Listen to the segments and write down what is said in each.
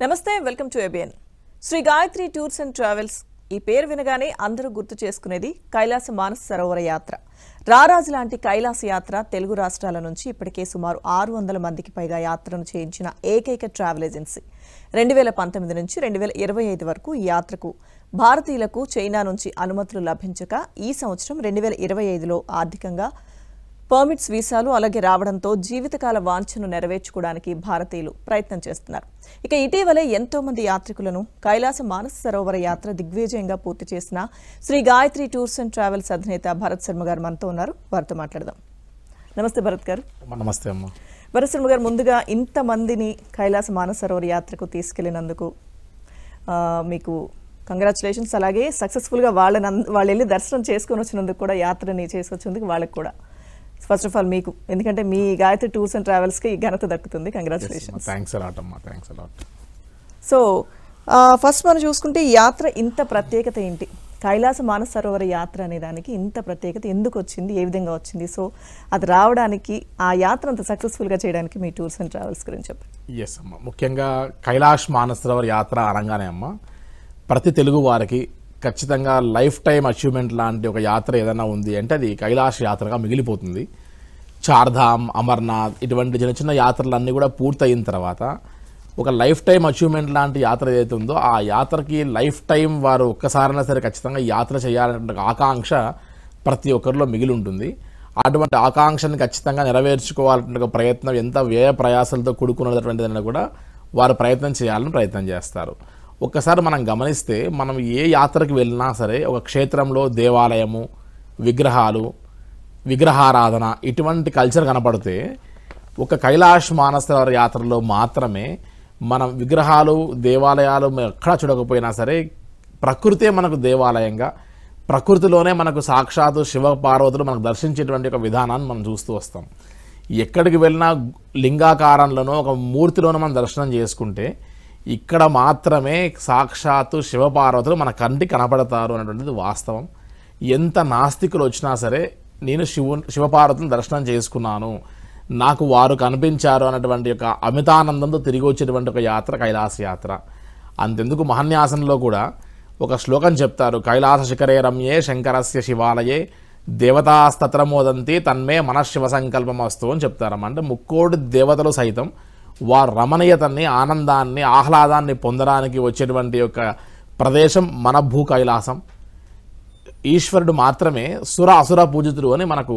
నమస్తే welcome to ABN. Shri Gayatri tours and travels ఈ పేరు వినగానే అందరూ గుర్తు చేసుకునేది కైలాస మానస సరోవర యాత్ర. రారాజు లాంటి కైలాస యాత్ర తెలుగు రాష్ట్రాల నుంచి ఇప్పటికే సుమారు 600 మందికి పైగా యాత్రను చేయించిన ఏకైక ట్రావెల్ ఏజెన్సీ. 2019 నుంచి 2025 వరకు ఈ యాత్రకు భారతీయులకు చైనా నుంచి అనుమతులు లభించక ఈ సంవత్సరం 2025లో ఆర్థికంగా పర్మిట్స్ వీసాలు అలాగే రావడంతో జీవితకాల వాంఛను నెరవేర్చుకోవడానికి భారతీయులు ప్రయత్నం చేస్తున్నారు. ఇక ఇటీవలే ఎంతో మంది యాత్రికులను కైలాస మానస సరోవర యాత్ర దిగ్విజయంగా పూర్తి చేసిన Shri Gayatri tours and travels అధినేత భరత్ శర్మ గారు మనతో ఉన్నారు. వారితో మాట్లాడదాం. నమస్తే భరత్ గారు. నమస్తే అమ్మ. భరత్ శర్మ గారు, ముందుగా ఇంతమందిని కైలాస మానస సరోవర యాత్రకు తీసుకెళ్లినందుకు మీకు కంగ్రాచులేషన్స్. అలాగే సక్సెస్ఫుల్గా వాళ్ళు వెళ్ళి దర్శనం చేసుకొని వచ్చినందుకు కూడా, యాత్రని చేసి వచ్చినందుకు వాళ్ళకి కూడా ఫస్ట్ ఆఫ్ ఆల్ మీకు, ఎందుకంటే మీ గాయత్రి టూర్స్ అండ్ ట్రావెల్స్కి ఈ ఘనత దక్కుతుంది. కంగ్రాచులేషన్స్. థ్యాంక్స్ అలాట్ అమ్మా. Thanks a lot. సో ఫస్ట్ మనం చూసుకుంటే ఈ యాత్ర ఇంత ప్రత్యేకత ఏంటి? కైలాస మానస సరోవర యాత్ర అనే దానికి ఇంత ప్రత్యేకత ఎందుకు వచ్చింది, ఏ విధంగా వచ్చింది? సో అది రావడానికి, ఆ యాత్ర అంత సక్సెస్ఫుల్గా చేయడానికి మీ టూర్స్ అండ్ ట్రావెల్స్ గురించి చెప్పండి. ఎస్ అమ్మ. ముఖ్యంగా కైలాష్ మానస సరోవర యాత్ర అనగానే అమ్మ, ప్రతి తెలుగు వారికి ఖచ్చితంగా లైఫ్ టైం అచీవ్మెంట్ లాంటి ఒక యాత్ర ఏదైనా ఉంది అంటే అది కైలాష్ యాత్రగా మిగిలిపోతుంది. చార్ధామ్, అమర్నాథ్ ఇటువంటి చిన్న చిన్న యాత్రలన్నీ కూడా పూర్తయిన తర్వాత ఒక లైఫ్ టైం అచీవ్మెంట్ లాంటి యాత్ర ఏదైతే ఉందో ఆ యాత్రకి లైఫ్ టైం వారు ఒక్కసారైనా సరే ఖచ్చితంగా యాత్ర చేయాలనే ఆకాంక్ష ప్రతి ఒక్కరిలో మిగిలి ఉంటుంది. అటువంటి ఆకాంక్షని ఖచ్చితంగా నెరవేర్చుకోవాలనే ప్రయత్నం, ఎంత వ్యయ ప్రయాసాలతో కూడుకున్నటువంటిదైనా కూడా వారు ప్రయత్నం చేయాలని ప్రయత్నం చేస్తారు. ఒక్కసారి మనం గమనిస్తే, మనం ఏ యాత్రకు వెళ్ళినా సరే ఒక క్షేత్రంలో దేవాలయము, విగ్రహాలు, విగ్రహారాధన ఇటువంటి కల్చర్ కనపడితే ఒక కైలాష్ మానస సరోవర యాత్రలో మాత్రమే మనం విగ్రహాలు, దేవాలయాలు ఎక్కడా చూడకపోయినా సరే ప్రకృతే మనకు దేవాలయంగా, ప్రకృతిలోనే మనకు సాక్షాత్తు శివ పార్వతులు మనకు దర్శించేటువంటి ఒక విధానాన్ని మనం చూస్తూ వస్తాం. ఎక్కడికి వెళ్ళినా లింగాకారంలోనో ఒక మూర్తిలోనో మనం దర్శనం చేసుకుంటే ఇక్కడ మాత్రమే సాక్షాత్తు శివపార్వతులు మన కంటికి కనపడతారు అనేటువంటిది వాస్తవం. ఎంత నాస్తికులు వచ్చినా సరే నేను శివపార్వతులను దర్శనం చేసుకున్నాను, నాకు వారు కనిపించారు అన్నటువంటి ఒక అమితానందంతో తిరిగి వచ్చేటువంటి ఒక యాత్ర కైలాస యాత్ర. అంతెందుకు మహాన్యాసంలో కూడా ఒక శ్లోకం చెప్తారు, కైలాస శిఖరే రమ్యే శంకరస్య శివాలయే దేవతాస్తత్ర మోదంతి తన్మే మనశివ సంకల్పం వస్తు అని చెప్తారమ్మ. అంటే ముక్కోటి దేవతలు సైతం వారి రమణీయతని, ఆనందాన్ని, ఆహ్లాదాన్ని పొందడానికి వచ్చేటువంటి ఒక ప్రదేశం మన భూ కైలాసం. ఈశ్వరుడు మాత్రమే అసుర పూజితుడు అని మనకు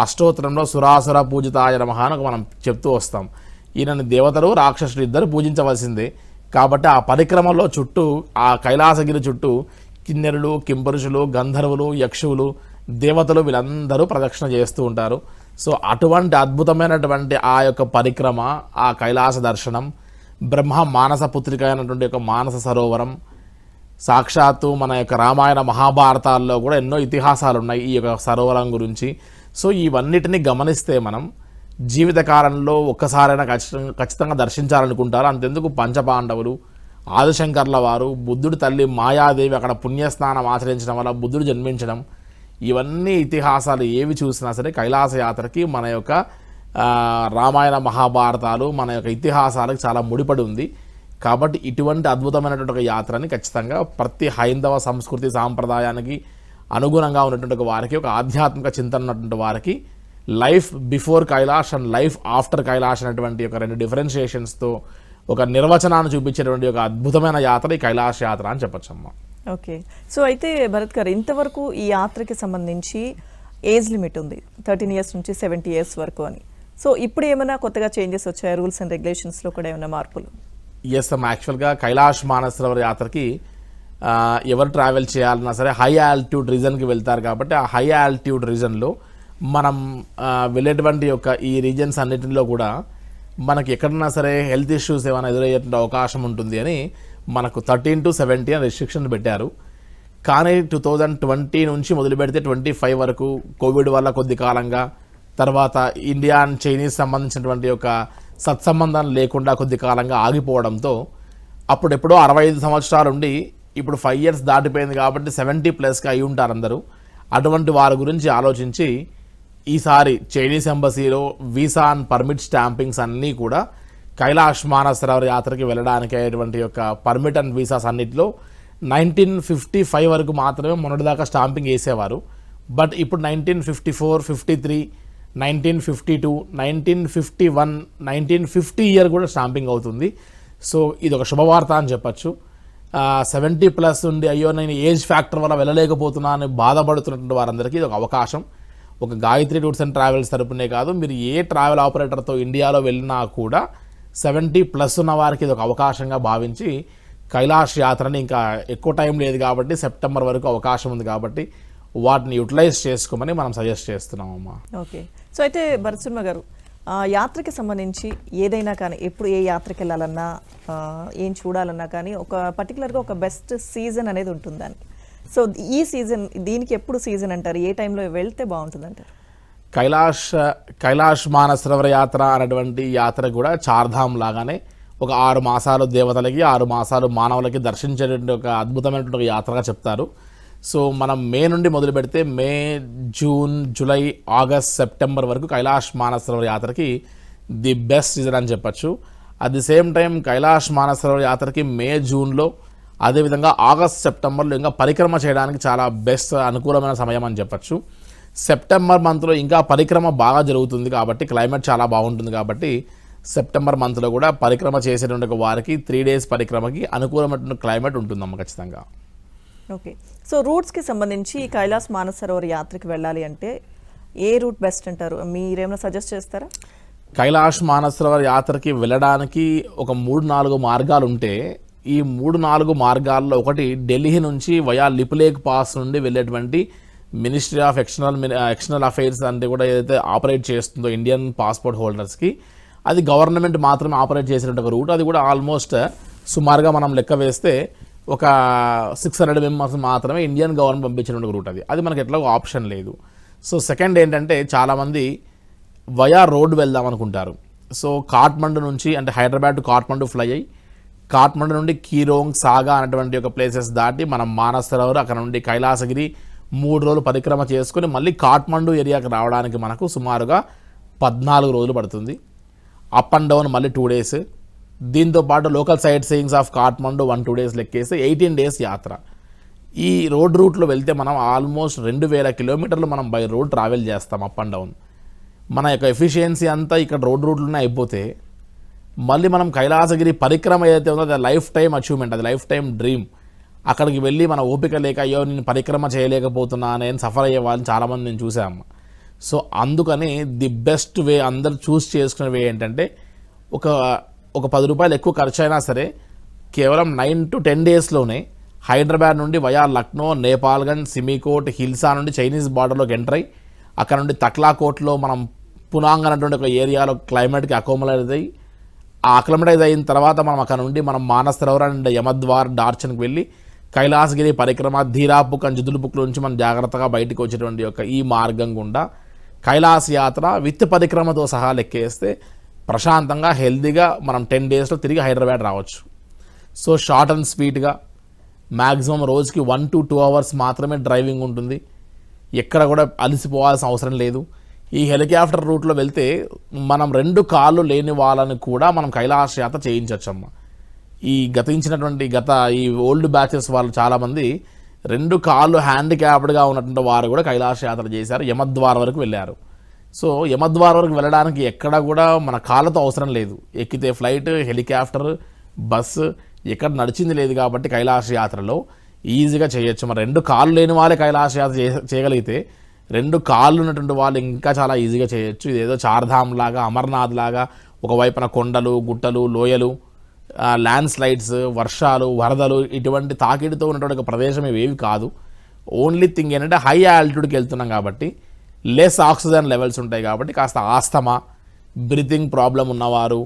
అష్టోత్తరంలో సురాసుర పూజితాయ నమః అని మనం చెప్తూ వస్తాం. ఈయనని దేవతలు, రాక్షసులు ఇద్దరు పూజించవలసిందే. కాబట్టి ఆ పరిక్రమలో చుట్టూ, ఆ కైలాసగిరి చుట్టూ కిన్నెరులు, కింపురుషులు, గంధర్వులు, యక్షువులు, దేవతలు వీళ్ళందరూ ప్రదక్షిణ చేస్తూ ఉంటారు. సో అటువంటి అద్భుతమైనటువంటి ఆ యొక్క పరిక్రమ, ఆ కైలాస దర్శనం, బ్రహ్మ మానస పుత్రిక అయినటువంటి యొక్క మానస సరోవరం, సాక్షాత్తు మన యొక్క రామాయణ మహాభారతాల్లో కూడా ఎన్నో ఇతిహాసాలు ఉన్నాయి ఈ యొక్క సరోవరం గురించి. సో ఇవన్నిటిని గమనిస్తే మనం జీవితకాలంలో ఒక్కసారైనా ఖచ్చితంగా దర్శించాలనుకుంటారు. అంతెందుకు పంచపాండవులు, ఆదిశంకర్ల వారు, బుద్ధుడి తల్లి మాయాదేవి అక్కడ పుణ్యస్నానం ఆచరించడం వల్ల బుద్ధుడు జన్మించడం, ఇవన్నీ ఇతిహాసాలు ఏవి చూసినా సరే కైలాస యాత్రకి మన యొక్క రామాయణ మహాభారతాలు, మన యొక్క ఇతిహాసాలకు చాలా ముడిపడి ఉంది. కాబట్టి ఇటువంటి అద్భుతమైనటువంటి ఒక యాత్రని ఖచ్చితంగా ప్రతి హైందవ సంస్కృతి సాంప్రదాయానికి అనుగుణంగా ఉన్నటువంటి వారికి, ఒక ఆధ్యాత్మిక చింతన ఉన్నటువంటి వారికి life before Kailash and life after Kailash అనేటువంటి ఒక రెండు డిఫరెన్షియేషన్స్తో ఒక నిర్వచనాన్ని చూపించేటువంటి ఒక అద్భుతమైన యాత్ర ఈ కైలాష్ యాత్ర అని చెప్పొచ్చమ్మా. ఓకే. సో అయితే భరత్ గారు, ఇంతవరకు ఈ యాత్రకి సంబంధించి ఏజ్ లిమిట్ ఉంది 13 years నుంచి 70 years వరకు అని. సో ఇప్పుడు ఏమైనా కొత్తగా చేంజెస్ వచ్చాయా? రూల్స్ అండ్ రెగ్యులేషన్స్లో కూడా ఏమైనా మార్పులు? ఎస్ అమ్మ. యాక్చువల్గా కైలాష్ మానస సరోవర యాత్రకి ఎవరు ట్రావెల్ చేయాలన్నా సరే హై ఆల్టిట్యూడ్ రీజన్కి వెళ్తారు. కాబట్టి ఆ హై ఆల్టిట్యూడ్ రీజన్లో మనం వెళ్ళేటువంటి యొక్క ఈ రీజన్స్ అన్నిటిలో కూడా మనకి ఎక్కడన్నా సరే హెల్త్ ఇష్యూస్ ఏమైనా ఎదురయ్యేటువంటి అవకాశం ఉంటుంది అని మనకు 13 to 70 అని రెస్ట్రిక్షన్ పెట్టారు. కానీ 2020 నుంచి మొదలు పెడితే 25 వరకు కోవిడ్ వల్ల కొద్ది కాలంగా, తర్వాత ఇండియా అండ్ చైనీస్ సంబంధించినటువంటి ఒక సత్సంబంధం లేకుండా కొద్ది కాలంగా ఆగిపోవడంతో అప్పుడెప్పుడో 65 సంవత్సరాలు ఉండి ఇప్పుడు 5 years దాటిపోయింది కాబట్టి 70+ అయి ఉంటారు అందరూ. అటువంటి వారి గురించి ఆలోచించి ఈసారి చైనీస్ ఎంబసీలో వీసా అండ్ పర్మిట్ స్టాంపింగ్స్ అన్నీ కూడా కైలాష్ మానసరోవర్ యాత్రకి వెళ్ళడానికి అయ్యేటువంటి యొక్క పర్మిట్ అండ్ వీసాస్ అన్నిటిలో 1955 వరకు మాత్రమే మొన్నటిదాకా స్టాంపింగ్ వేసేవారు. బట్ ఇప్పుడు 1954, 53, 1952, 1951, 1950 ఇయర్ కూడా స్టాంపింగ్ అవుతుంది. సో ఇది ఒక శుభవార్త అని చెప్పచ్చు. 70+ ఉండి అయ్యో నేను ఏజ్ ఫ్యాక్టర్ వల్ల వెళ్ళలేకపోతున్నా అని బాధపడుతున్నటువంటి వారందరికీ ఇది ఒక అవకాశం. ఒక గాయత్రి టూర్స్ అండ్ ట్రావెల్స్ తరపునే కాదు, మీరు ఏ ట్రావెల్ ఆపరేటర్తో ఇండియాలో వెళ్ళినా కూడా 70+ ఉన్న వారికి ఇది ఒక అవకాశంగా భావించి కైలాష్ యాత్రని ఇంకా ఎక్కువ టైం లేదు కాబట్టి సెప్టెంబర్ వరకు అవకాశం ఉంది కాబట్టి వాటిని యూటిలైజ్ చేసుకోమని మనం సజెస్ట్ చేస్తున్నామమ్మా. ఓకే. సో అయితే భరత్ గారు, యాత్రకి సంబంధించి ఏదైనా కానీ ఎప్పుడు ఏ యాత్రకి వెళ్ళాలన్నా ఏం చూడాలన్నా కానీ ఒక పర్టికులర్గా ఒక బెస్ట్ సీజన్ అనేది ఉంటుందని. సో ఈ సీజన్ దీనికి ఎప్పుడు సీజన్ అంటారు, ఏ టైంలో వెళ్తే బాగుంటుంది అంటారు? కైలాష్ మానసరోవర్ యాత్ర అనేటువంటి యాత్ర కూడా చార్ధామ్ లాగానే ఒక 6 మాసాలు దేవతలకి 6 మాసాలు మానవులకి దర్శించేటువంటి ఒక అద్భుతమైనటువంటి ఒక యాత్రగా చెప్తారు. సో మనం మే నుండి మొదలు పెడితే May, June, July, August, September వరకు కైలాష్ మానసరోవర్ యాత్రకి ది బెస్ట్ సీజన్ అని చెప్పచ్చు. At the same time Kailash Mansarovar యాత్రకి మే, జూన్లో అదేవిధంగా ఆగస్ట్, సెప్టెంబర్లో ఇంకా పరిక్రమ చేయడానికి చాలా బెస్ట్ అనుకూలమైన సమయం అని చెప్పచ్చు. సెప్టెంబర్ మంత్లో ఇంకా పరిక్రమ బాగా జరుగుతుంది కాబట్టి క్లైమేట్ చాలా బాగుంటుంది కాబట్టి సెప్టెంబర్ మంత్లో కూడా పరిక్రమ చేసేటువంటి వారికి 3 డేస్ పరిక్రమకి అనుకూలమైనటువంటి క్లైమేట్ ఉంటుందమ్మ ఖచ్చితంగా. ఓకే. సో రూట్స్కి సంబంధించి కైలాస్ మానసరోవర్ యాత్రకి వెళ్ళాలి అంటే ఏ రూట్ బెస్ట్ అంటారు, మీరేమైనా సజెస్ట్ చేస్తారా? కైలాష్ మానసరోవర్ యాత్రకి వెళ్ళడానికి ఒక 3-4 మార్గాలు ఉంటే ఈ 3-4 మార్గాల్లో ఒకటి ఢిల్లీ నుంచి వయా లిపులేక్ పాస్ నుండి వెళ్ళేటువంటి మినిస్ట్రీ ఆఫ్ ఎక్స్టర్నల్ అఫైర్స్ అంటే కూడా ఏదైతే ఆపరేట్ చేస్తుందో ఇండియన్ పాస్పోర్ట్ హోల్డర్స్కి, అది గవర్నమెంట్ మాత్రమే ఆపరేట్ చేసినట్టు ఒక రూట్. అది కూడా ఆల్మోస్ట్ సుమారుగా మనం లెక్క వేస్తే ఒక 600 మెంబర్స్ మాత్రమే ఇండియన్ గవర్నమెంట్ పంపించినటువంటి రూట్. అది మనకి ఎట్లా ఆప్షన్ లేదు. సో సెకండ్ ఏంటంటే చాలామంది వయా రోడ్ వెళ్దాం అనుకుంటారు. సో కాఠ్మండు నుంచి అంటే హైదరాబాద్ టు కాఠ్మండు ఫ్లై అయ్యి కాఠ్మండు నుండి కీరోంగ్, సాగా అనేటువంటి ఒక ప్లేసెస్ దాటి మనం మానసరోవర్, అక్కడ నుండి కైలాసగిరి 3 రోజులు పరిక్రమ చేసుకుని మళ్ళీ కాఠ్మండు ఏరియాకి రావడానికి మనకు సుమారుగా 14 రోజులు పడుతుంది. అప్ అండ్ డౌన్ మళ్ళీ 2 డేస్. దీంతోపాటు local sightseeings of Kathmandu 1-2 days లెక్కేస్తే 18 డేస్ యాత్ర. ఈ రోడ్ రూట్లో వెళ్తే మనం ఆల్మోస్ట్ 2000 కిలోమీటర్లు మనం బై రోడ్ ట్రావెల్ చేస్తాం అప్ అండ్ డౌన్. మన యొక్క ఎఫిషియన్సీ అంతా ఇక్కడ రోడ్ రూట్లోనే అయిపోతే మళ్ళీ మనం కైలాసగిరి పరిక్రమ ఏదైతే ఉందో అది లైఫ్ టైం అచీవ్మెంట్, అది లైఫ్ టైం డ్రీమ్. అక్కడికి వెళ్ళి మన ఓపిక లేక అయ్యో నేను పరిక్రమ చేయలేకపోతున్నా నేను సఫర్ అయ్యే వాళ్ళని చాలామంది నేను చూసాము. సో అందుకని ది బెస్ట్ వే అందరు చూస్ చేసుకునే వే ఏంటంటే ఒక 10 రూపాయలు ఎక్కువ ఖర్చు అయినా సరే కేవలం 9 to 10 డేస్లోనే హైదరాబాద్ నుండి వయా లక్నో, నేపాల్గంజ్, సిమికోట్, హిల్సా నుండి చైనీస్ బార్డర్లోకి ఎంటర్ అయ్యి అక్కడ నుండి తక్లాకోట్లో మనం పునాంగ్ అనేటువంటి ఒక ఏరియాలో క్లైమేట్కి అక్లమటైజ్ అయిన తర్వాత మనం అక్కడ నుండి మనం మానసరోవర్ అండ్ యమద్వార్, డార్చన్కి వెళ్ళి కైలాసగిరి పరిక్రమ ధీరాపుక్ అండ్ జుదులుపుక్ నుంచి మనం జాగ్రత్తగా బయటకు వచ్చేటువంటి యొక్క ఈ మార్గం గుండా కైలాస యాత్ర విత్ పరిక్రమతో సహా లెక్కేస్తే ప్రశాంతంగా హెల్దీగా మనం 10 డేస్లో తిరిగి హైదరాబాద్ రావచ్చు. సో షార్ట్ అండ్ స్వీట్గా మ్యాక్సిమం రోజుకి 1 to 2 అవర్స్ మాత్రమే డ్రైవింగ్ ఉంటుంది. ఎక్కడ కూడా అలసిపోవాల్సిన అవసరం లేదు. ఈ హెలికాప్టర్ రూట్లో వెళ్తే మనం 2 కాళ్ళు లేని వాళ్ళని కూడా మనం కైలాస యాత్ర చేయించవచ్చమ్మ. ఈ ఓల్డ్ బ్యాచెస్ వాళ్ళు చాలామంది 2 కాళ్ళు హ్యాండిక్యాప్డ్గా ఉన్నటువంటి వారు కూడా కైలాస యాత్ర చేశారు, యమద్వార్ వరకు వెళ్ళారు. సో యమద్వార్ వరకు వెళ్ళడానికి ఎక్కడ కూడా మన కాళ్ళతో అవసరం లేదు. ఎక్కితే ఫ్లైట్, హెలికాప్టర్, బస్సు ఎక్కడ నడిచింది లేదు కాబట్టి కైలాస యాత్రలో ఈజీగా చేయొచ్చు. మరి 2 కాళ్ళు లేని వాళ్ళే కైలాస యాత్ర చేయగలిగితే 2 కాళ్ళు ఉన్నటువంటి వాళ్ళు ఇంకా చాలా ఈజీగా చేయొచ్చు. ఇదేదో చార్ధామ్ లాగా, అమర్నాథ్ లాగా ఒకవైపున కొండలు, గుట్టలు, లోయలు, ల్యాండ్ స్లైడ్స్, వర్షాలు, వరదలు ఇటువంటి తాకిడితో ఉన్నటువంటి ఒక ప్రదేశం ఇవేవి కాదు. ఓన్లీ థింగ్ ఏంటంటే హై ఆల్టిట్యూడ్కి వెళ్తున్నాం కాబట్టి లెస్ ఆక్సిజన్ లెవెల్స్ ఉంటాయి కాబట్టి కాస్త ఆస్తమా, బ్రీతింగ్ ప్రాబ్లం ఉన్నవారు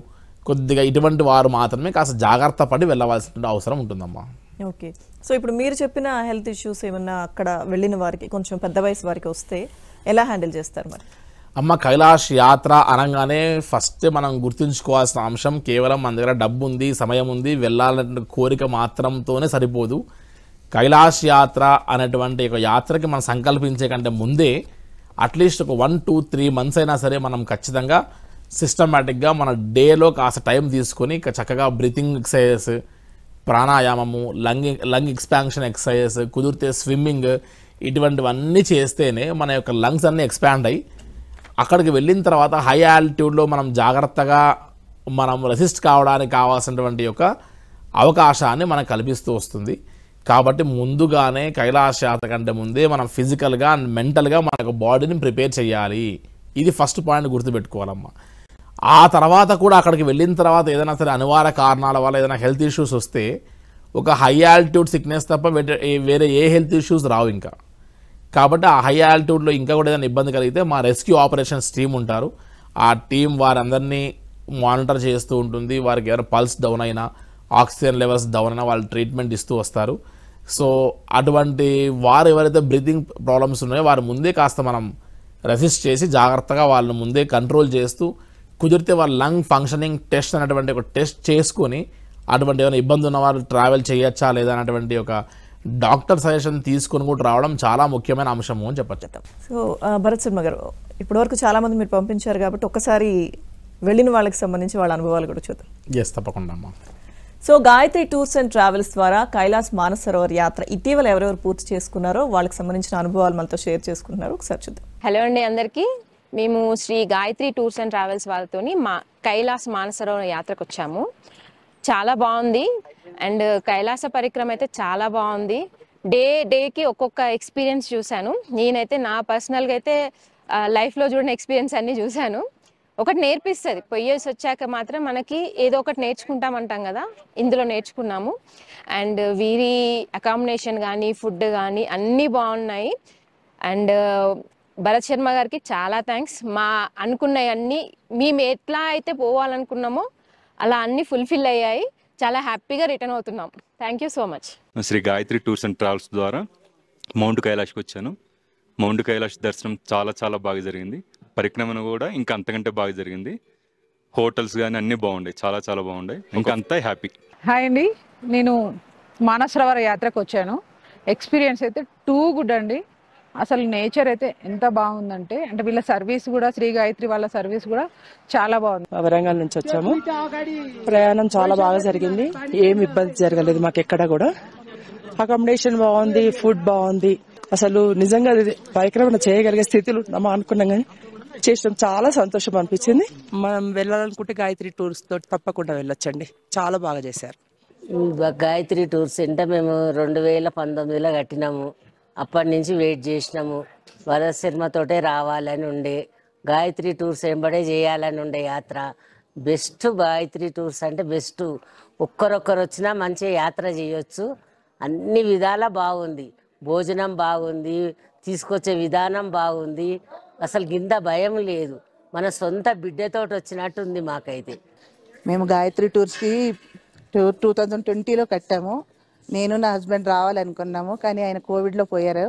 కొద్దిగా ఇటువంటి వారు మాత్రమే కాస్త జాగ్రత్త పడి వెళ్ళవలసిన అవసరం ఉంటుందమ్మా. ఓకే. సో ఇప్పుడు మీరు చెప్పిన హెల్త్ ఇష్యూస్ ఏమన్నా అక్కడ వెళ్ళిన వారికి కొంచెం పెద్ద వయసు వారికి వస్తే ఎలా హ్యాండిల్ చేస్తారు మరి? అమ్మ, కైలాష్ యాత్ర అనగానే ఫస్ట్ మనం గుర్తుంచుకోవాల్సిన అంశం కేవలం మన దగ్గర డబ్బు ఉంది, సమయం ఉంది, వెళ్ళాలనే కోరిక మాత్రంతోనే సరిపోదు. కైలాష్ యాత్ర అనేటువంటి ఒక యాత్రకి మనం సంకల్పించే కంటే ముందే అట్లీస్ట్ ఒక 1, 2, 3 months అయినా సరే మనం ఖచ్చితంగా సిస్టమేటిక్గా మన డేలో కాస్త టైం తీసుకొని చక్కగా బ్రీతింగ్ ఎక్సర్సైజెస్, ప్రాణాయామము, లంగ్ ఎక్స్పాన్షన్ ఎక్సర్సైజెస్, కుదిరితే స్విమ్మింగ్, ఇటువంటివన్నీ చేస్తేనే మన యొక్క లంగ్స్ అన్నీ ఎక్స్పాండ్ అయ్యి అక్కడికి వెళ్ళిన తర్వాత హై ఆల్టిట్యూడ్లో మనం జాగ్రత్తగా మనం రెసిస్ట్ కావడానికి కావాల్సినటువంటి యొక్క అవకాశాన్ని మనకు కల్పిస్తూ వస్తుంది. కాబట్టి ముందుగానే కైలాస యాత్ర కంటే ముందే మనం ఫిజికల్గా అండ్ మెంటల్గా మనకు బాడీని ప్రిపేర్ చేయాలి. ఇది ఫస్ట్ పాయింట్ గుర్తుపెట్టుకోవాలమ్మా. ఆ తర్వాత కూడా అక్కడికి వెళ్ళిన తర్వాత ఏదైనా సరే అనివార్య కారణాల వల్ల ఏదైనా హెల్త్ ఇష్యూస్ వస్తే ఒక హై ఆల్టిట్యూడ్ సిక్నెస్ తప్ప వేరే ఏ హెల్త్ ఇష్యూస్ రావు ఇంకా. కాబట్టి ఆ హై ఆల్టిట్యూడ్లో ఇంకా కూడా ఏదైనా ఇబ్బంది కలిగితే మా రెస్క్యూ ఆపరేషన్స్ టీం ఉంటారు. ఆ టీం వారందరినీ మానిటర్ చేస్తూ ఉంటుంది. వారికి ఏమైనా పల్స్ డౌన్ అయినా, ఆక్సిజన్ లెవెల్స్ డౌన్ అయినా వాళ్ళు ట్రీట్మెంట్ ఇస్తూ వస్తారు. సో అటువంటి వారు ఎవరైతే బ్రీతింగ్ ప్రాబ్లమ్స్ ఉన్నాయో వారు ముందే కాస్త మనం రెసిస్ట్ చేసి జాగ్రత్తగా వాళ్ళని ముందే కంట్రోల్ చేస్తూ, కుదిరితే వాళ్ళ లంగ్ ఫంక్షనింగ్ టెస్ట్ అనేటువంటి ఒక టెస్ట్ చేసుకొని అటువంటి ఏమైనా ఇబ్బంది ఉన్నవారు ట్రావెల్ చేయొచ్చా లేదా అనేటువంటి ఒక డాక్టర్ సజెషన్ తీసుకొని కూడా రావడం చాలా ముఖ్యమైన అంశము అని చెప్పచ్చు. సో భరత్ శర్మ గారు, ఇప్పటివరకు చాలామంది మీరు పంపించారు కాబట్టి ఒక్కసారి వెళ్ళిన వాళ్ళకి సంబంధించి వాళ్ళ అనుభవాలు కూడా చూద్దాం. ఎస్, తప్పకుండా అమ్మా. So Gayatri tours and travels ద్వారా కైలాస్ మానస సరోవర్ యాత్ర ఇటీవల ఎవరెవరు పూర్తి చేసుకున్నారో వాళ్ళకి సంబంధించిన అనుభవాలు మనతో షేర్ చేసుకుంటున్నారు. ఒకసారి చూద్దాం. హలో అండి అందరికీ. మేము Shri Gayatri tours and travels వాళ్ళతోని కైలాస్ మానస సరోవర్ యాత్రకు వచ్చాము. చాలా బాగుంది. అండ్ కైలాస పరిక్రమ అయితే చాలా బాగుంది. డేకి ఒక్కొక్క ఎక్స్పీరియన్స్ చూశాను. నేనైతే నా పర్సనల్గా అయితే లైఫ్లో చూడని ఎక్స్పీరియన్స్ అన్నీ చూశాను. ఒకటి నేర్పిస్తుంది, పొయ్యేసి వచ్చాక మాత్రం మనకి ఏదో ఒకటి నేర్చుకుంటామంటాం కదా, ఇందులో నేర్చుకున్నాము. అండ్ వీరి అకామిడేషన్ కానీ ఫుడ్ కానీ అన్నీ బాగున్నాయి. అండ్ భరత్ శర్మ గారికి చాలా థ్యాంక్స్. మా అనుకున్నవన్నీ మేము ఎట్లా అయితే పోవాలనుకున్నామో అలా అన్నీ ఫుల్ఫిల్ అయ్యాయి. చాలా హ్యాపీగా రిటర్న్ అవుతున్నాం. Thank you so much. Shri Gayatri tours and travels ద్వారా మౌంట్ కైలాష్కి వచ్చాను. మౌంట్ కైలాష్ దర్శనం చాలా చాలా బాగా జరిగింది. పరిక్రమణ కూడా ఇంకా అంతకంటే బాగా జరిగింది. హోటల్స్ కానీ అన్నీ బాగుండే, చాలా చాలా బాగుండే. ఇంకా అంతా హ్యాపీ. హాయ్ అండి, నేను మానస సరోవర్ యాత్రకు వచ్చాను. ఎక్స్పీరియన్స్ అయితే టూ గుడ్ అండి. అసలు నేచర్ అయితే ఎంత బాగుందంటే, అంటే వీళ్ళ సర్వీస్ కూడా, శ్రీ గాయత్రి వాళ్ళ సర్వీస్ కూడా చాలా బాగుంది. వరంగల్ నుంచి వచ్చాము. ప్రయాణం చాలా బాగా జరిగింది. ఏమి ఇబ్బంది జరగలేదు మాకు ఎక్కడ కూడా. అకామిడేషన్ బాగుంది, ఫుడ్ బాగుంది. అసలు నిజంగా పరిక్రమణ చేయగలిగే స్థితిలో ఉన్నామా అనుకున్నాం, కానీ చేసాం. చాలా సంతోషం అనిపించింది. మనం వెళ్ళాలనుకుంటే గాయత్రి టూర్స్ తోటి తప్పకుండా వెళ్ళొచ్చండి. చాలా బాగా చేశారు. గాయత్రి టూర్స్ అంటే మేము 2019లో కట్టినాము. అప్పటి నుంచి వెయిట్ చేసినాము. భరత్ శర్మతోటే రావాలని ఉండే, గాయత్రి టూర్స్ వెంబడే చేయాలని ఉండే యాత్ర. బెస్ట్ గాయత్రి టూర్స్ అంటే బెస్ట్. ఒక్కరొక్కరు వచ్చినా మంచిగా యాత్ర చేయొచ్చు. అన్ని విధాలా బాగుంది. భోజనం బాగుంది, తీసుకొచ్చే విధానం బాగుంది. అసలు కింద భయం లేదు. మన సొంత బిడ్డతోటి వచ్చినట్టుంది మాకైతే. మేము గాయత్రి టూర్స్కి 2020లో కట్టాము. నేను నా హస్బెండ్ రావాలనుకున్నాము, కానీ ఆయన కోవిడ్లో పోయారు.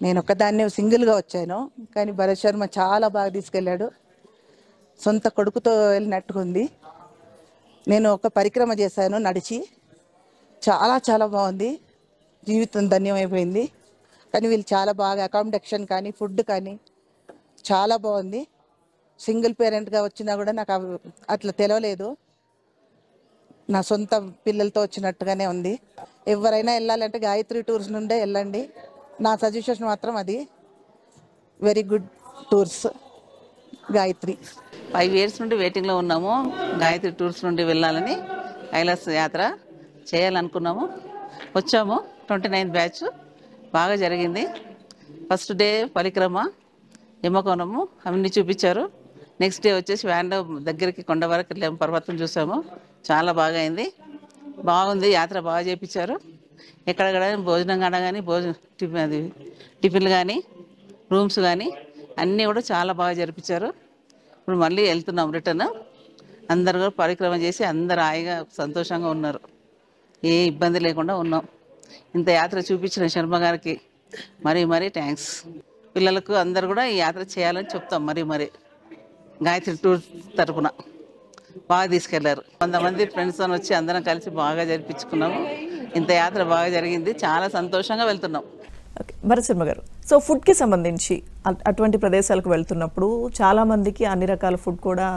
నేను ఒక్కదాన్నే సింగిల్గా వచ్చాను, కానీ భరత్ శర్మ చాలా బాగా తీసుకెళ్ళాడు. సొంత కొడుకుతో వెళ్ళినట్టుగా ఉంది. నేను ఒక పరిక్రమ చేశాను నడిచి. చాలా చాలా బాగుంది. జీవితం ధన్యమైపోయింది. కానీ వీళ్ళు చాలా బాగా అకామిడేషన్ కానీ ఫుడ్ కానీ చాలా బాగుంది. సింగిల్ పేరెంట్గా వచ్చినా కూడా నాకు అట్లా తెలవలేదు. నా సొంత పిల్లలతో వచ్చినట్టుగానే ఉంది. ఎవరైనా వెళ్ళాలంటే గాయత్రి టూర్స్ నుండే వెళ్ళండి. నా సజెషన్ మాత్రం అది. Very good tours Gayatri. 5 years నుండి వెయిటింగ్లో ఉన్నాము. గాయత్రి టూర్స్ నుండి వెళ్ళాలని కైలాస యాత్ర చేయాలనుకున్నాము. వచ్చాము. 29th బ్యాచ్ బాగా జరిగింది. ఫస్ట్ డే పరిక్రమ యమకోనము అవన్నీ చూపించారు. నెక్స్ట్ డే వచ్చేసి వ్యాన్లో దగ్గరికి కొండ వరకు వెళ్ళాము. పర్వతం చూసాము. చాలా బాగా అయింది. బాగుంది. యాత్ర బాగా చేయించారు. ఎక్కడ భోజనం కానీ టిఫిన్లు కానీ రూమ్స్ కానీ అన్నీ కూడా చాలా బాగా జరిపించారు. ఇప్పుడు మళ్ళీ వెళ్తున్నాం రిటర్న్. అందరు కూడా పరిక్రమ చేసి అందరు హాయిగా సంతోషంగా ఉన్నారు. ఏ ఇబ్బంది లేకుండా ఉన్నాం. ఇంత యాత్ర చూపించిన శర్మ గారికి మరీ థ్యాంక్స్. పిల్లలకు అందరు కూడా ఈ యాత్ర చేయాలని చెప్తాం. మరీ గాయత్రి టూర్ తరఫున బాగా తీసుకెళ్లారు. 100 మంది ఫ్రెండ్స్ అని వచ్చి అందరం కలిసి బాగా జరిపించుకున్నాము. ఇంత యాత్ర బాగా జరిగింది. చాలా సంతోషంగా వెళ్తున్నాం. ఓకే, భరత్ శర్మ గారు, సో ఫుడ్కి సంబంధించి అటువంటి ప్రదేశాలకు వెళ్తున్నప్పుడు చాలామందికి అన్ని రకాల ఫుడ్ కూడా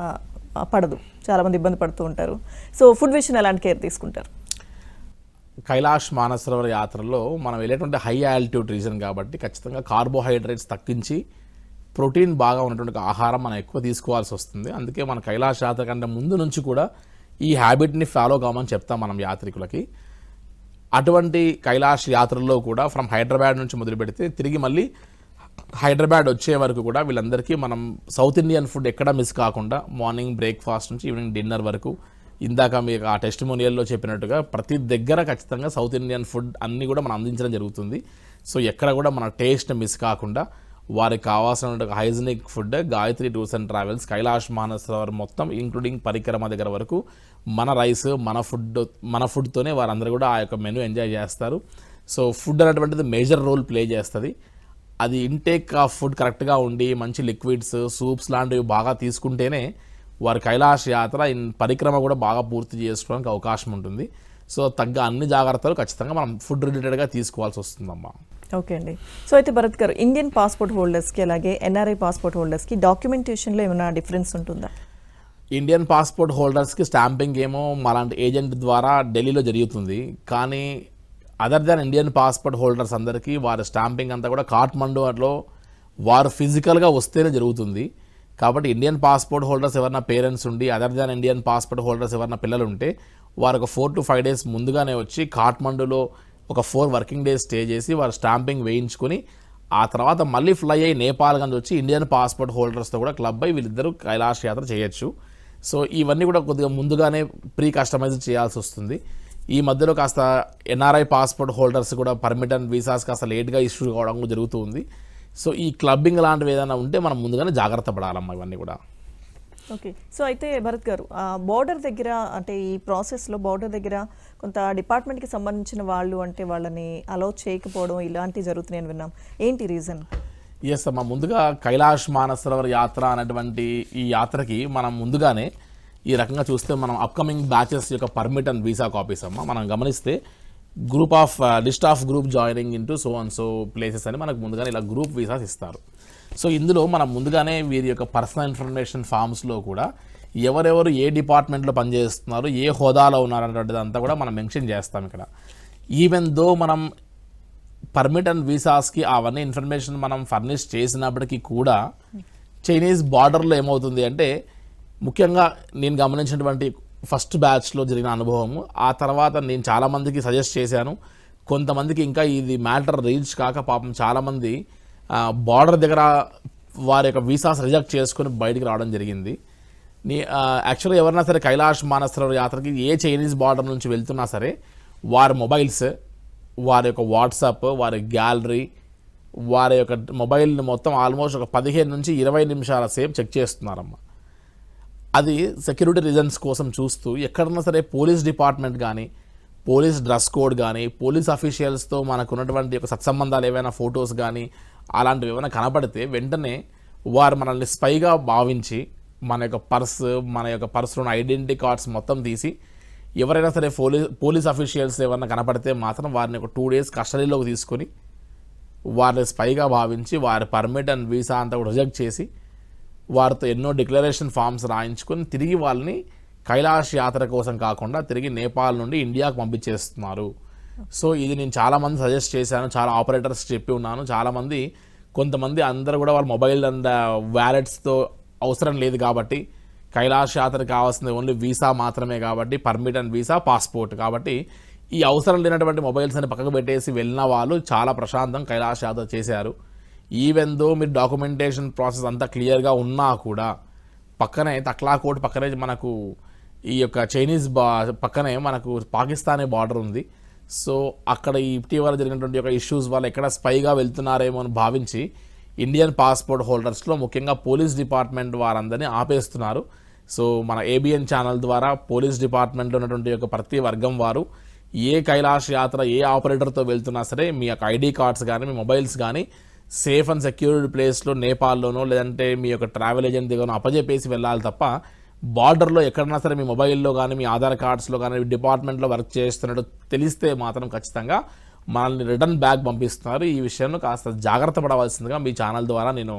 పడదు, చాలామంది ఇబ్బంది పడుతూ ఉంటారు. సో ఫుడ్ విషయంలో ఎలాంటి కేర్ తీసుకుంటారు? కైలాష్ మానసరోవర్ యాత్రలో మనం వెళ్ళేటువంటి హై ఆల్టిట్యూడ్ రీజన్ కాబట్టి ఖచ్చితంగా కార్బోహైడ్రేట్స్ తగ్గించి ప్రోటీన్ బాగా ఉన్నటువంటి ఆహారం మనం ఎక్కువ తీసుకోవాల్సి వస్తుంది. అందుకే మన కైలాష్ యాత్ర కంటే ముందు నుంచి కూడా ఈ హ్యాబిట్ని ఫాలో కామని చెప్తాం మనం యాత్రికులకి. అటువంటి కైలాష్ యాత్రల్లో కూడా ఫ్రమ్ హైదరాబాద్ నుంచి మొదలు పెడితే తిరిగి మళ్ళీ హైదరాబాద్ వచ్చే వరకు కూడా వీళ్ళందరికీ మనం సౌత్ ఇండియన్ ఫుడ్ ఎక్కడ మిస్ కాకుండా మార్నింగ్ బ్రేక్ఫాస్ట్ నుంచి ఈవినింగ్ డిన్నర్ వరకు ఇందాక మీకు ఆ టెస్టిమోనియల్లో చెప్పినట్టుగా ప్రతి దగ్గర ఖచ్చితంగా సౌత్ ఇండియన్ ఫుడ్ అన్నీ కూడా మనం అందించడం జరుగుతుంది. సో ఎక్కడ కూడా మన టేస్ట్ మిస్ కాకుండా వారికి కావాల్సిన hygienic food Gayatri tours and travels Kailash Mansarovar మొత్తం ఇంక్లూడింగ్ పరిక్రమ దగ్గర వరకు మన రైస్ మన ఫుడ్తోనే వారందరూ కూడా ఆ యొక్క మెనూ ఎంజాయ్ చేస్తారు. సో ఫుడ్ అనేటువంటిది మేజర్ రోల్ ప్లే చేస్తుంది. అది ఇంటేక్ ఆఫ్ ఫుడ్ కరెక్ట్గా ఉండి మంచి లిక్విడ్స్ సూప్స్ లాంటివి బాగా తీసుకుంటేనే వారి కైలాష్ యాత్ర పరిక్రమ కూడా బాగా పూర్తి చేసుకోవడానికి అవకాశం ఉంటుంది. సో తగ్గ అన్ని జాగ్రత్తలు ఖచ్చితంగా మనం ఫుడ్ రిలేటెడ్గా తీసుకోవాల్సి వస్తుందమ్మా. ఓకే అండి. సో అయితే భరత్ గారు, ఇండియన్ పాస్పోర్ట్ హోల్డర్స్కి అలాగే ఎన్ఆర్ఐ పాస్పోర్ట్ హోల్డర్స్కి డాక్యుమెంటేషన్లో ఏమైనా డిఫరెన్స్ ఉంటుందా? ఇండియన్ పాస్పోర్ట్ హోల్డర్స్కి స్టాంపింగ్ ఏమో అలాంటి ఏజెంట్ ద్వారా ఢిల్లీలో జరుగుతుంది. కానీ other than Indian passport holders అందరికీ వారి స్టాంపింగ్ అంతా కూడా కాఠ్మండూలో వారు ఫిజికల్గా వస్తేనే జరుగుతుంది. కాబట్టి ఇండియన్ పాస్పోర్ట్ హోల్డర్స్ ఎవరైనా పేరెంట్స్ ఉండి other than Indian passport holders ఎవరైనా పిల్లలు ఉంటే వారు ఒక 4 to 5 days ముందుగానే వచ్చి కాఠ్మండూలో ఒక 4 working days స్టే చేసి వారు స్టాంపింగ్ వేయించుకొని ఆ తర్వాత మళ్ళీ ఫ్లై అయ్యి నేపాల్గంజ్ వచ్చి ఇండియన్ పాస్పోర్ట్ హోల్డర్స్తో కూడా క్లబ్ అయ్యి వీళ్ళిద్దరూ కైలాష్ యాత్ర చేయొచ్చు. సో ఇవన్నీ కూడా కొద్దిగా ముందుగానే ప్రీ కస్టమైజ్ చేయాల్సి వస్తుంది. ఈ మధ్యలో కాస్త ఎన్ఆర్ఐ పాస్పోర్ట్ హోల్డర్స్ కూడా పర్మిట్ అండ్ వీసాస్ కాస్త లేట్గా ఇష్యూ కావడం జరుగుతుంది. సో ఈ క్లబ్బింగ్ లాంటివి ఏదైనా ఉంటే మనం ముందుగానే జాగ్రత్త పడాలమ్మా ఇవన్నీ కూడా. ఓకే, సో అయితే భరత్ గారు, బోర్డర్ దగ్గర అంటే ఈ ప్రాసెస్లో బోర్డర్ దగ్గర కొంత డిపార్ట్మెంట్కి సంబంధించిన వాళ్ళు అంటే వాళ్ళని అలౌ చేయకపోవడం ఇలాంటివి జరుగుతున్నాయని విన్నాం, ఏంటి రీజన్? ఎస్ అమ్మా, ముందుగా కైలాష్ మానసరోవర్ యాత్ర అనేటువంటి ఈ యాత్రకి మనం ముందుగానే ఈ రకంగా చూస్తే మనం అప్కమింగ్ బ్యాచెస్ యొక్క పర్మిట్ అండ్ వీసా కాపీస్ అమ్మా మనం గమనిస్తే list of group joining into so and so places అని మనకు ముందుగానే ఇలా గ్రూప్ వీసాస్ ఇస్తారు. సో ఇందులో మనం ముందుగానే వీరి యొక్క పర్సనల్ ఇన్ఫర్మేషన్ ఫామ్స్లో కూడా ఎవరెవరు ఏ డిపార్ట్మెంట్లో పనిచేస్తున్నారు, ఏ హోదాలో ఉన్నారనేటువంటిది అంతా కూడా మనం మెన్షన్ చేస్తాం ఇక్కడ. ఈవెన్ దో మనం పర్మిట్ అండ్ వీసాస్కి అవన్నీ ఇన్ఫర్మేషన్ మనం ఫర్నిష్ చేసినప్పటికీ కూడా చైనీస్ బార్డర్లో ఏమవుతుంది అంటే, ముఖ్యంగా నేను గమనించినటువంటి ఫస్ట్ బ్యాచ్లో జరిగిన అనుభవము, ఆ తర్వాత నేను చాలామందికి సజెస్ట్ చేశాను, కొంతమందికి ఇంకా ఇది మ్యాటర్ రీచ్ కాక పాపం చాలామంది బార్డర్ దగ్గర వారి యొక్క వీసాస్ రిజెక్ట్ చేసుకొని బయటికి రావడం జరిగింది. యాక్చువల్గా ఎవరైనా సరే కైలాష్ మానసరోవర్ యాత్రకి ఏ చైనీస్ బార్డర్ నుంచి వెళ్తున్నా సరే వారి మొబైల్స్, వారి యొక్క వాట్సాప్, వారి గ్యాలరీ, వారి యొక్క మొబైల్ని మొత్తం ఆల్మోస్ట్ ఒక 15 నుంచి 20 నిమిషాల సేపు చెక్ చేస్తున్నారమ్మ. అది సెక్యూరిటీ రీజన్స్ కోసం చూస్తూ ఎక్కడన్నా సరే పోలీస్ డిపార్ట్మెంట్ కానీ, పోలీస్ డ్రెస్ కోడ్ కానీ, పోలీస్ అఫీషియల్స్తో మనకు ఉన్నటువంటి ఒక సత్సంబంధాలు ఏవైనా ఫొటోస్ కానీ అలాంటివి ఏమైనా కనపడితే వెంటనే వారు మనల్ని స్పైగా భావించి మన యొక్క పర్సులో ఐడెంటిటీ కార్డ్స్ మొత్తం తీసి ఎవరైనా సరే పోలీస్ అఫీషియల్స్ ఏమైనా కనపడితే మాత్రం వారిని ఒక 2 days కస్టడీలోకి తీసుకొని వారిని స్పైగా భావించి వారి పర్మిట్ అండ్ వీసా అంతా కూడా రిజెక్ట్ చేసి వారితో ఎన్నో డిక్లరేషన్ ఫామ్స్ రాయించుకొని తిరిగి వాళ్ళని కైలాష్ యాత్ర కోసం కాకుండా తిరిగి నేపాల్ నుండి ఇండియాకు పంపించేస్తున్నారు. సో ఇది నేను చాలామంది సజెస్ట్ చేశాను, చాలా ఆపరేటర్స్ చెప్పి ఉన్నాను. కొంతమంది అందరూ కూడా వాళ్ళ మొబైల్ అండ్ వ్యాలెట్స్తో అవసరం లేదు కాబట్టి, కైలాష్ యాత్రకు కావాల్సింది ఓన్లీ వీసా మాత్రమే కాబట్టి, పర్మిట్ అండ్ వీసా, పాస్పోర్ట్ కాబట్టి ఈ అవసరం లేనటువంటి మొబైల్స్ అని పక్కకు పెట్టేసి వెళ్ళిన వాళ్ళు చాలా ప్రశాంతం కైలాష్ యాత్ర చేశారు. ఈవెన్ దో మీరు డాక్యుమెంటేషన్ ప్రాసెస్ అంతా క్లియర్గా ఉన్నా కూడా పక్కనే తక్లాకోట్ పక్కనే మనకు ఈ యొక్క చైనీస్ పక్కనే మనకు పాకిస్తానీ బార్డర్ ఉంది. సో అక్కడ ఇటీవల జరిగినటువంటి ఒక ఇష్యూస్ వల్ల ఎక్కడ స్పైగా వెళ్తున్నారేమో అని భావించి ఇండియన్ పాస్పోర్ట్ హోల్డర్స్లో ముఖ్యంగా పోలీస్ డిపార్ట్మెంట్ వారందరినీ ఆపేస్తున్నారు. సో మన ఏబిఎన్ ఛానల్ ద్వారా పోలీస్ డిపార్ట్మెంట్లో ఉన్నటువంటి ఒక ప్రతి వర్గం వారు ఏ కైలాష్ యాత్ర ఏ ఆపరేటర్తో వెళ్తున్నా సరే మీ యొక్క ఐడి కార్డ్స్ కానీ మీ మొబైల్స్ కానీ సేఫ్ అండ్ సెక్యూర్డ్ ప్లేస్లో నేపాల్లోనో లేదంటే మీ యొక్క ట్రావెల్ ఏజెంట్ దగ్గర అప్పజెప్పేసి వెళ్ళాలి తప్ప బార్డర్లో ఎక్కడన్నా సరే మీ మొబైల్లో కానీ మీ ఆధార్ కార్డ్స్లో కానీ డిపార్ట్మెంట్లో వర్క్ చేస్తున్నట్టు తెలిస్తే మాత్రం ఖచ్చితంగా మనల్ని రిటర్న్ బ్యాక్ పంపిస్తున్నారు. ఈ విషయంలో కాస్త జాగ్రత్త పడవలసిందిగా మీ ఛానల్ ద్వారా నేను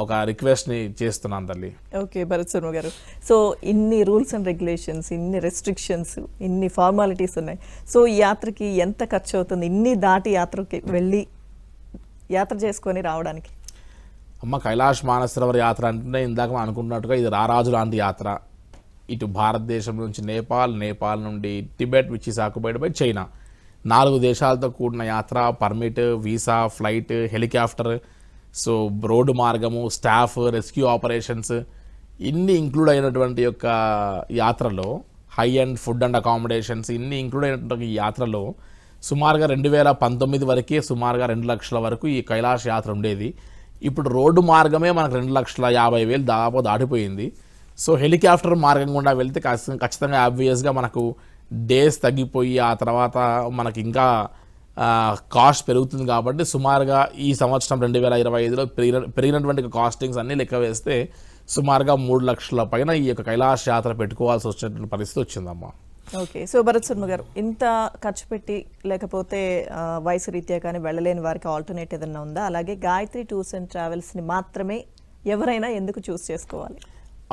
ఒక రిక్వెస్ట్ని చేస్తున్నాను తల్లి. ఓకే భరత్ శర్మ గారు, సో ఇన్ని రూల్స్ అండ్ రెగ్యులేషన్స్, ఇన్ని రెస్ట్రిక్షన్స్, ఇన్ని ఫార్మాలిటీస్ ఉన్నాయి. సో ఈ యాత్రకి ఎంత ఖర్చు అవుతుంది ఇన్ని దాటి యాత్రకి వెళ్ళి యాత్ర చేసుకొని రావడానికి? అమ్మ, కైలాష్ మానసరోవర్ యాత్ర అంటే ఇందాక మనం అనుకున్నట్టుగా ఇది రారాజు లాంటి యాత్ర. ఇటు భారతదేశం నుంచి నేపాల్ నుండి Tibet which is occupied by China, 4 దేశాలతో కూడిన యాత్ర. Permit, visa, flight, helicopter, so road మార్గము, స్టాఫ్, రెస్క్యూ ఆపరేషన్స్ ఇన్ని ఇంక్లూడ్ అయినటువంటి యొక్క యాత్రలో high and food and accommodations ఇన్ని ఇంక్లూడ్ అయినటువంటి ఈ యాత్రలో సుమారుగా 2019 వరకే సుమారుగా 2 లక్షల వరకు ఈ కైలాష్ యాత్ర ఉండేది. ఇప్పుడు రోడ్డు మార్గమే మనకు 2,50,000 దాదాపు దాటిపోయింది. సో హెలికాప్టర్ మార్గం గుండా వెళ్తే ఖచ్చితంగా ఆబ్వియస్గా మనకు డేస్ తగ్గిపోయి ఆ తర్వాత మనకి ఇంకా కాస్ట్ పెరుగుతుంది. కాబట్టి సుమారుగా ఈ సంవత్సరం 2025లో పెరిగినటువంటి కాస్టింగ్స్ అన్నీ లెక్క వేస్తే సుమారుగా 3 లక్షల పైన ఈ యొక్క కైలాష్ యాత్ర పెట్టుకోవాల్సి వచ్చినటువంటి పరిస్థితి వచ్చిందమ్మా. ఓకే, సో భరత్ శర్మ గారు, ఇంత ఖర్చు పెట్టి లేకపోతే వయసు రీత్యా కానీ వెళ్ళలేని వారికి ఆల్టర్నేట్ ఏదన్నా ఉందా? అలాగే గాయత్రి టూర్స్ అండ్ ట్రావెల్స్ని మాత్రమే ఎవరైనా ఎందుకు చూస్ చేసుకోవాలి?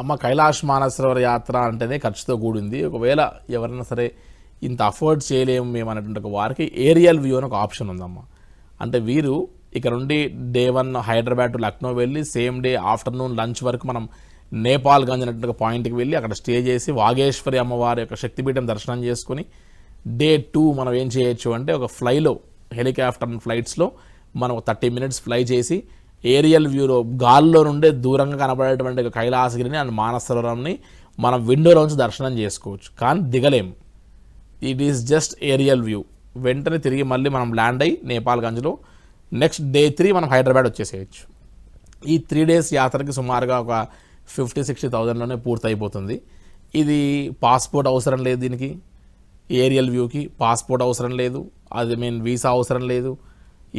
అమ్మ, కైలాష్ మానసరోవర్ యాత్ర అంటేనే ఖర్చుతో కూడింది. ఒకవేళ ఎవరైనా సరే ఇంత అఫోర్డ్ చేయలేము మేము అనేటువంటి వారికి ఏరియల్ వ్యూ అని ఒక ఆప్షన్ ఉందమ్మా. అంటే వీరు ఇక్కడ నుండి డే 1 హైదరాబాద్ టు లక్నో వెళ్ళి సేమ్ డే ఆఫ్టర్నూన్ లంచ్ వరకు మనం నేపాల్ గంజ్ అనేటువంటి పాయింట్కి వెళ్ళి అక్కడ స్టే చేసి వాగేశ్వరి అమ్మవారి యొక్క శక్తిపీఠం దర్శనం చేసుకుని డే 2 మనం ఏం చేయొచ్చు అంటే ఒక ఫ్లైలో హెలికాప్టర్ ఫ్లైట్స్లో మనం 30 మినిట్స్ ఫ్లై చేసి ఏరియల్ వ్యూలో గాల్లో నుండే దూరంగా కనబడేటువంటి కైలాసగిరిని అండ్ మానసరోవరంని మనం విండోలోంచి దర్శనం చేసుకోవచ్చు. కానీ దిగలేం, it is just aerial view. వెంటనే తిరిగి మళ్ళీ మనం ల్యాండ్ అయ్యి నేపాల్ గంజ్లో నెక్స్ట్ డే 3 మనం హైదరాబాద్ వచ్చేసేయచ్చు. ఈ 3 డేస్ యాత్రకి సుమారుగా ఒక 50,000-60,000లోనే పూర్తి అయిపోతుంది. ఇది పాస్పోర్ట్ అవసరం లేదు, దీనికి ఏరియల్ వ్యూకి పాస్పోర్ట్ అవసరం లేదు, అది వీసా అవసరం లేదు,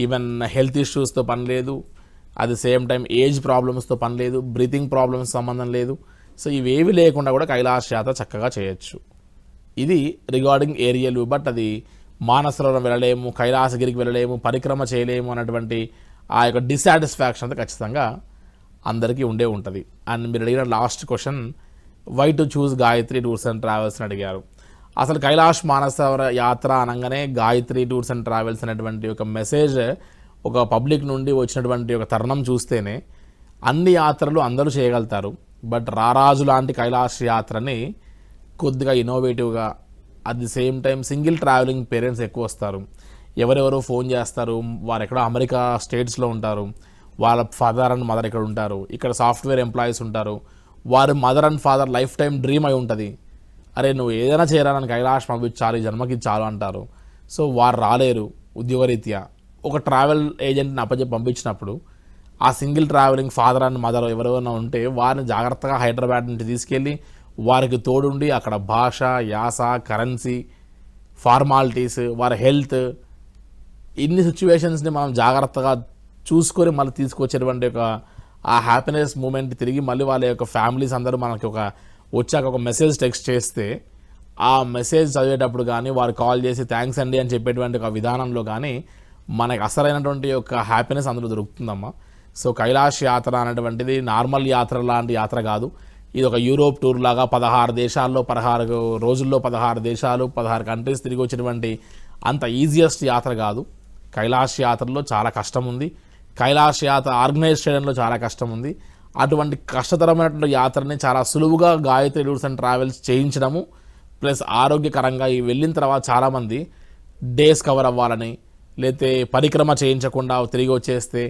ఈవెన్ హెల్త్ ఇష్యూస్తో పని లేదు, అది సేమ్ టైం ఏజ్ ప్రాబ్లమ్స్తో పని లేదు, బ్రీతింగ్ ప్రాబ్లమ్స్ సంబంధం లేదు. సో ఇవేవి లేకుండా కూడా కైలాష్ యాత్ర చక్కగా చేయొచ్చు. ఇది రిగార్డింగ్ ఏరియల్ వ్యూ. బట్ అది మానసరోవరం వెళ్ళలేము, కైలాసగిరికి వెళ్ళలేము, పరిక్రమ చేయలేము అన్నటువంటి ఆ యొక్క డిసాటిస్ఫాక్షన్ అయితే ఖచ్చితంగా అందరికీ ఉంటుంది. అండ్ మీరు అడిగిన last question, why to choose Gayatri tours and travels అని అడిగారు. అసలు కైలాష్ మానసరోవర యాత్ర అనగానే గాయత్రి టూర్స్ అండ్ ట్రావెల్స్ అనేటువంటి ఒక మెసేజ్ ఒక పబ్లిక్ నుండి వచ్చినటువంటి ఒక తరుణం చూస్తేనే అన్ని యాత్రలు అందరూ చేయగలుగుతారు. బట్ రారాజు లాంటి కైలాష్ యాత్రని కొద్దిగా ఇన్నోవేటివ్గా, at the same time single traveling parents ఎక్కువ వస్తారు. ఎవరెవరో ఫోన్ చేస్తారు, వారు ఎక్కడో అమెరికా స్టేట్స్లో ఉంటారు, వాళ్ళ ఫాదర్ అండ్ మదర్ ఇక్కడ ఉంటారు, ఇక్కడ సాఫ్ట్వేర్ ఎంప్లాయీస్ ఉంటారు, వారి mother and father life time dream అయి ఉంటుంది, అరే నువ్వు ఏదైనా చేయరానికి కైలాష్ పంపించాలి, జన్మకి చాలు అంటారు. సో వారు రాలేరు ఉద్యోగరీత్యా. ఒక ట్రావెల్ ఏజెంట్ని అప్పచెప్పి పంపించినప్పుడు ఆ single travelling father and mother ఎవరైనా ఉంటే వారిని జాగ్రత్తగా హైదరాబాద్ నుంచి తీసుకెళ్ళి వారికి తోడుండి అక్కడ భాష, యాస, కరెన్సీ, ఫార్మాలిటీస్, వారి హెల్త్, ఇన్ని సిచ్యువేషన్స్ని మనం జాగ్రత్తగా చూసుకొని మళ్ళీ తీసుకొచ్చేటువంటి ఒక ఆ హ్యాపీనెస్ మూమెంట్ తిరిగి మళ్ళీ వాళ్ళ యొక్క ఫ్యామిలీస్ అందరూ మనకి వచ్చాక ఒక మెసేజ్ టెక్స్ట్ చేస్తే ఆ మెసేజ్ చదివేటప్పుడు కానీ వారు కాల్ చేసి థ్యాంక్స్ అండి అని చెప్పేటువంటి ఒక విధానంలో కానీ మనకు అసలైనటువంటి యొక్క హ్యాపీనెస్ అందులో దొరుకుతుందమ్మా. సో కైలాష్ యాత్ర అనేటువంటిది నార్మల్ యాత్ర లాంటి యాత్ర కాదు. ఇది ఒక యూరోప్ టూర్ లాగా 16 దేశాల్లో 16 రోజుల్లో 16 దేశాలు 16 కంట్రీస్ తిరిగి వచ్చినటువంటి అంత ఈజియెస్ట్ యాత్ర కాదు. కైలాష్ యాత్రలో చాలా కష్టం ఉంది. కైలాష్ యాత్ర ఆర్గనైజ్ చేయడంలో చాలా కష్టం ఉంది. అటువంటి కష్టతరమైనటువంటి యాత్రని చాలా సులువుగా గాయత్రి టూర్స్ అండ్ ట్రావెల్స్ చేయించడము ప్లస్ ఆరోగ్యకరంగా ఈ వెళ్ళిన తర్వాత చాలామంది డేస్ కవర్ అవ్వాలని లేతే పరిక్రమ చేయించకుండా తిరిగి వచ్చేస్తే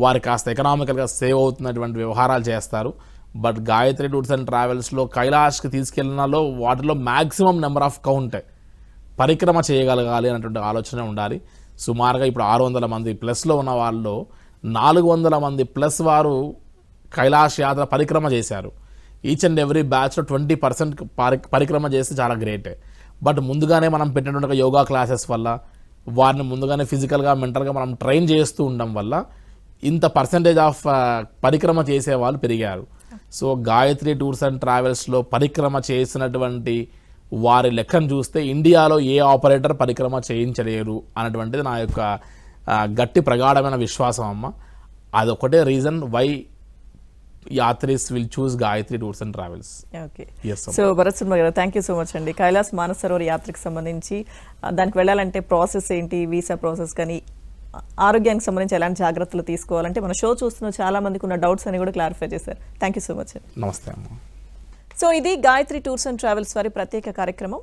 వారికి కాస్త ఎకనామికల్గా సేవ్ అవుతున్నటువంటి వ్యవహారాలు చేస్తారు. బట్ గాయత్రి టూర్స్ అండ్ ట్రావెల్స్లో కైలాష్కి తీసుకెళ్ళినలో వాటిలో మ్యాక్సిమం నెంబర్ ఆఫ్ కౌంట్ పరిక్రమ చేయగలగాలి అన్నటువంటి ఆలోచన ఉండాలి. సుమారుగా ఇప్పుడు 600 మంది ప్లస్లో ఉన్న వాళ్ళలో 400 మంది ప్లస్ వారు కైలాష్ యాత్ర పరిక్రమ చేశారు. ఈచ్ అండ్ ఎవ్రీ బ్యాచ్లో 20% పరిక్రమ చేస్తే చాలా గ్రేటే. బట్ ముందుగానే మనం పెట్టినటువంటి యోగా క్లాసెస్ వల్ల వారిని ముందుగానే ఫిజికల్గా మెంటల్గా మనం ట్రైన్ చేస్తూ ఉండడం వల్ల ఇంత పర్సంటేజ్ ఆఫ్ పరిక్రమ చేసే వాళ్ళు పెరిగారు. సో గాయత్రి టూర్స్ అండ్ ట్రావెల్స్లో పరిక్రమ చేసినటువంటి వారి లెక్కను చూస్తే ఇండియాలో ఏ ఆపరేటర్ పరిక్రమ చేయించలేరు అన్నటువంటిది నా యొక్క గట్టి ప్రగాఢమైన విశ్వాసం అమ్మ. అదొకటే reason why yatris will choose Gayatri tours and travels. Okay, Yes, so Bharat Sharma గారు థ్యాంక్ యూ సో మచ్ అండి. కైలాస్ మానస సరోవర్ యాత్రకు సంబంధించి దానికి వెళ్ళాలంటే ప్రాసెస్ ఏంటి, వీసా ప్రాసెస్ కానీ ఆరోగ్యానికి సంబంధించి ఎలాంటి జాగ్రత్తలు తీసుకోవాలంటే మన షో చూస్తున్న చాలా మందికి ఉన్న డౌట్స్ అని కూడా క్లారిఫై చేశారు. Thank you so much. నమస్తే అమ్మ. సో ఇది గాయత్రి టూర్స్ అండ్ ట్రావెల్స్ వారి ప్రత్యేక కార్యక్రమం.